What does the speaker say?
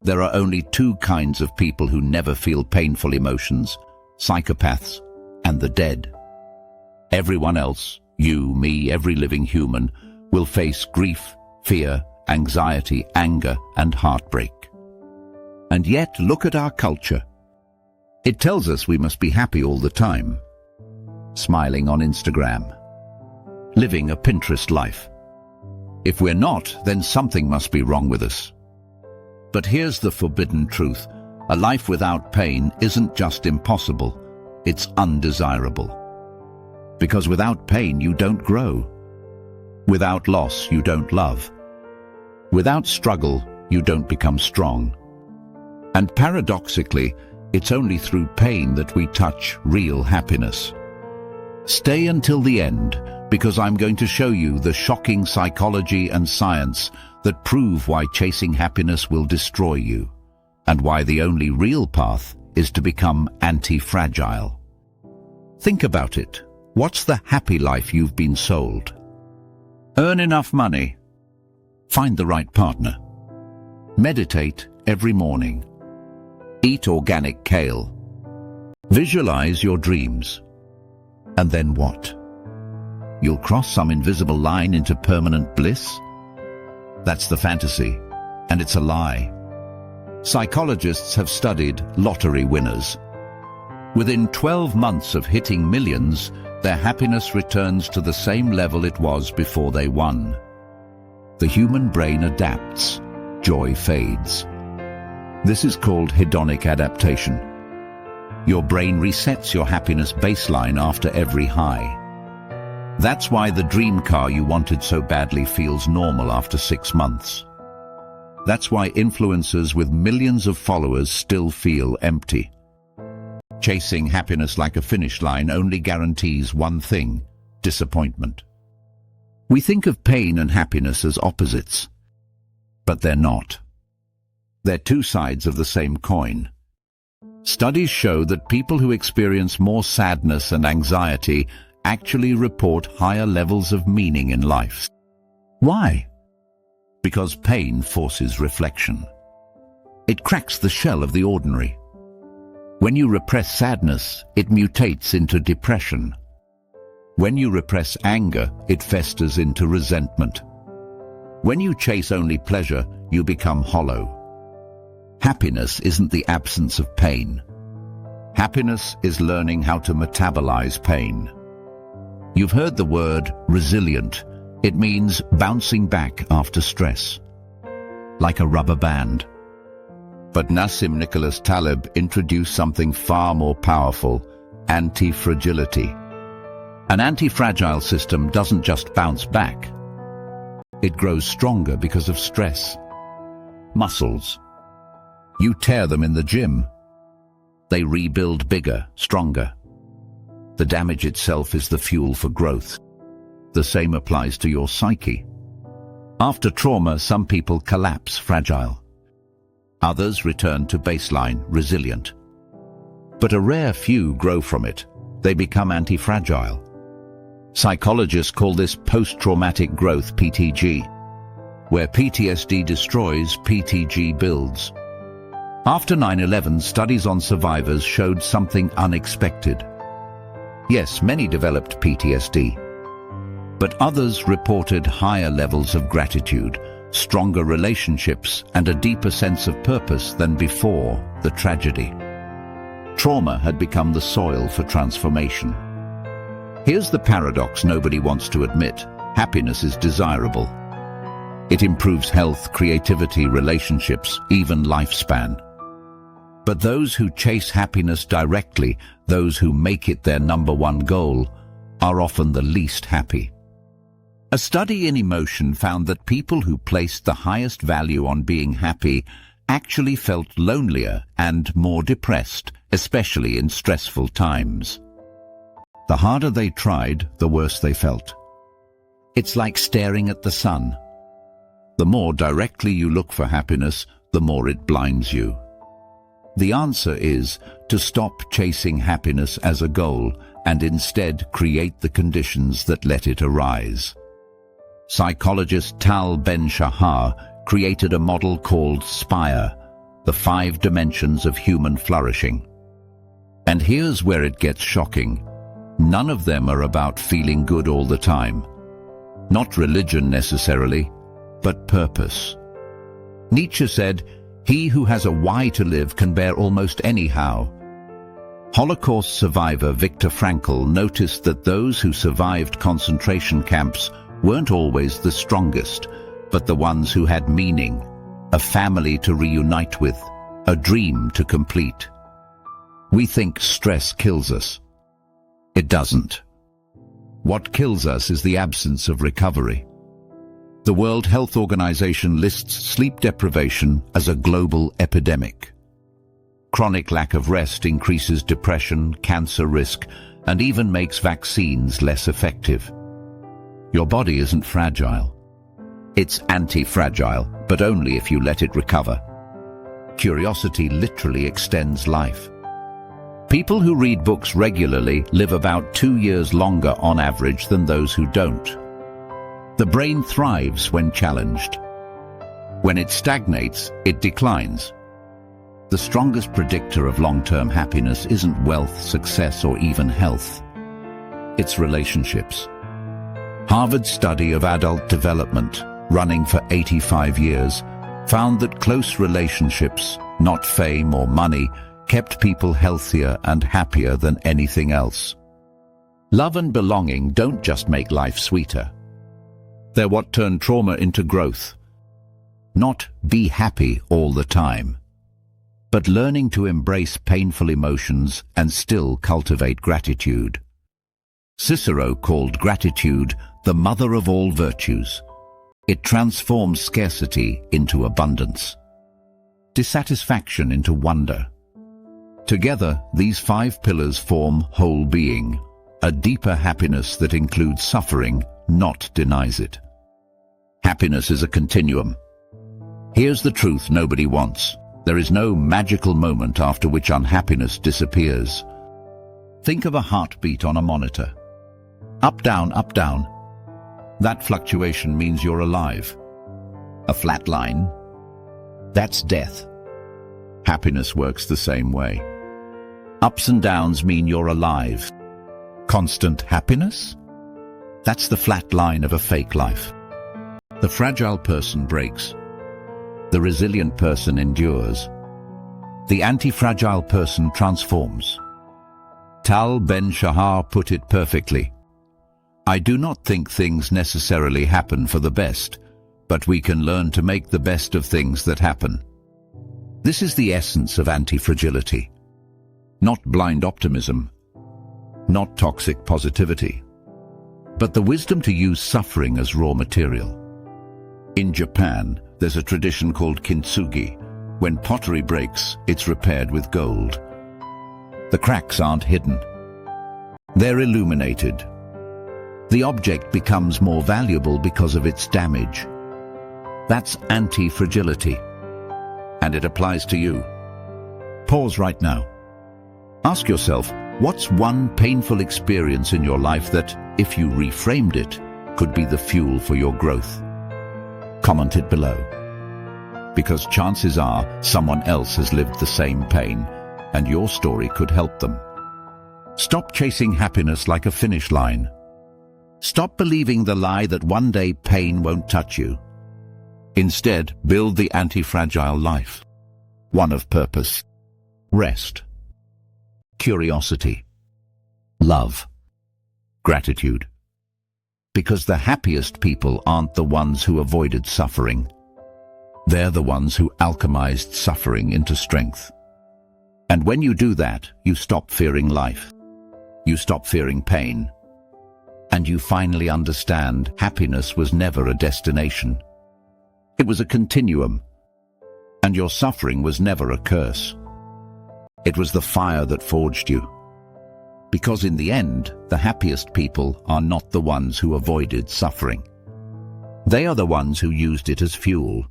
There are only two kinds of people who never feel painful emotions: psychopaths and the dead. Everyone else, you, me, every living human, will face grief, fear, anxiety, anger, and heartbreak. And yet, look at our culture. It tells us we must be happy all the time. Smiling on Instagram. Living a Pinterest life. If we're not, then something must be wrong with us. But here's the forbidden truth. A life without pain isn't just impossible, it's undesirable. Because without pain, you don't grow. Without loss, you don't love. Without struggle, you don't become strong. And paradoxically, it's only through pain that we touch real happiness. Stay until the end, because I'm going to show you the shocking psychology and science that prove why chasing happiness will destroy you, and why the only real path is to become anti-fragile. Think about it. What's the happy life you've been sold? Earn enough money. Find the right partner. Meditate every morning. Eat organic kale. Visualize your dreams. And then what? You'll cross some invisible line into permanent bliss? That's the fantasy, and it's a lie. Psychologists have studied lottery winners. Within 12 months of hitting millions, their happiness returns to the same level it was before they won. The human brain adapts. Joy fades. This is called hedonic adaptation. Your brain resets your happiness baseline after every high. That's why the dream car you wanted so badly feels normal after 6 months. That's why influencers with millions of followers still feel empty. Chasing happiness like a finish line only guarantees one thing: disappointment. We think of pain and happiness as opposites, but they're not. They're two sides of the same coin. Studies show that people who experience more sadness and anxiety actually report higher levels of meaning in life. Why? Because pain forces reflection. It cracks the shell of the ordinary. When you repress sadness, it mutates into depression. When you repress anger, it festers into resentment. When you chase only pleasure, you become hollow. Happiness isn't the absence of pain. Happiness is learning how to metabolize pain. You've heard the word resilient. It means bouncing back after stress, like a rubber band. But Nassim Nicholas Taleb introduced something far more powerful: anti-fragility. An anti-fragile system doesn't just bounce back. It grows stronger because of stress. Muscles. You tear them in the gym. They rebuild bigger, stronger. The damage itself is the fuel for growth. The same applies to your psyche. After trauma, some people collapse fragile. Others return to baseline, resilient. But a rare few grow from it. They become anti-fragile. Psychologists call this post-traumatic growth, PTG. Where PTSD destroys, PTG builds. After 9/11, studies on survivors showed something unexpected. Yes, many developed PTSD. But others reported higher levels of gratitude, stronger relationships, and a deeper sense of purpose than before the tragedy. Trauma had become the soil for transformation. Here's the paradox nobody wants to admit: happiness is desirable. It improves health, creativity, relationships, even lifespan. But those who chase happiness directly, those who make it their #1 goal, are often the least happy. A study in emotion found that people who placed the highest value on being happy actually felt lonelier and more depressed, especially in stressful times. The harder they tried, the worse they felt. It's like staring at the sun. The more directly you look for happiness, the more it blinds you. The answer is to stop chasing happiness as a goal and instead create the conditions that let it arise. Psychologist Tal Ben-Shahar created a model called SPIRE, the 5 dimensions of human flourishing. And here's where it gets shocking. None of them are about feeling good all the time. Not religion necessarily, but purpose. Nietzsche said, "He who has a why to live can bear almost any how." Holocaust survivor Viktor Frankl noticed that those who survived concentration camps weren't always the strongest, but the ones who had meaning, a family to reunite with, a dream to complete. We think stress kills us. It doesn't. What kills us is the absence of recovery. The World Health Organization lists sleep deprivation as a global epidemic. Chronic lack of rest increases depression, cancer risk, and even makes vaccines less effective. Your body isn't fragile. It's anti-fragile, but only if you let it recover. Curiosity literally extends life. People who read books regularly live about 2 years longer on average than those who don't. The brain thrives when challenged. When it stagnates, it declines. The strongest predictor of long-term happiness isn't wealth, success, or even health. It's relationships. Harvard's study of adult development, running for 85 years, found that close relationships, not fame or money, kept people healthier and happier than anything else. Love and belonging don't just make life sweeter. They're what turn trauma into growth. Not be happy all the time, but learning to embrace painful emotions and still cultivate gratitude. Cicero called gratitude the mother of all virtues. It transforms scarcity into abundance, dissatisfaction into wonder. Together, these 5 pillars form whole being, a deeper happiness that includes suffering, not denies it. Happiness is a continuum. Here's the truth nobody wants. There is no magical moment after which unhappiness disappears. Think of a heartbeat on a monitor. Up, down, up, down. That fluctuation means you're alive. A flat line, that's death. Happiness works the same way. Ups and downs mean you're alive. Constant happiness? That's the flat line of a fake life. The fragile person breaks. The resilient person endures. The anti-fragile person transforms. Tal Ben-Shahar put it perfectly. I do not think things necessarily happen for the best, but we can learn to make the best of things that happen. This is the essence of anti-fragility. Not blind optimism, not toxic positivity, but the wisdom to use suffering as raw material. In Japan, there's a tradition called kintsugi. When pottery breaks, it's repaired with gold. The cracks aren't hidden. They're illuminated. The object becomes more valuable because of its damage. That's anti-fragility. And it applies to you. Pause right now. Ask yourself, what's one painful experience in your life that, if you reframed it, could be the fuel for your growth? Comment it below. Because chances are someone else has lived the same pain, and your story could help them. Stop chasing happiness like a finish line. Stop believing the lie that one day pain won't touch you. Instead, build the anti-fragile life. One of purpose, rest, curiosity, love, gratitude. Because the happiest people aren't the ones who avoided suffering. They're the ones who alchemized suffering into strength. And when you do that, you stop fearing life. You stop fearing pain. And you finally understand happiness was never a destination. It was a continuum. And your suffering was never a curse. It was the fire that forged you. Because in the end, the happiest people are not the ones who avoided suffering. They are the ones who used it as fuel.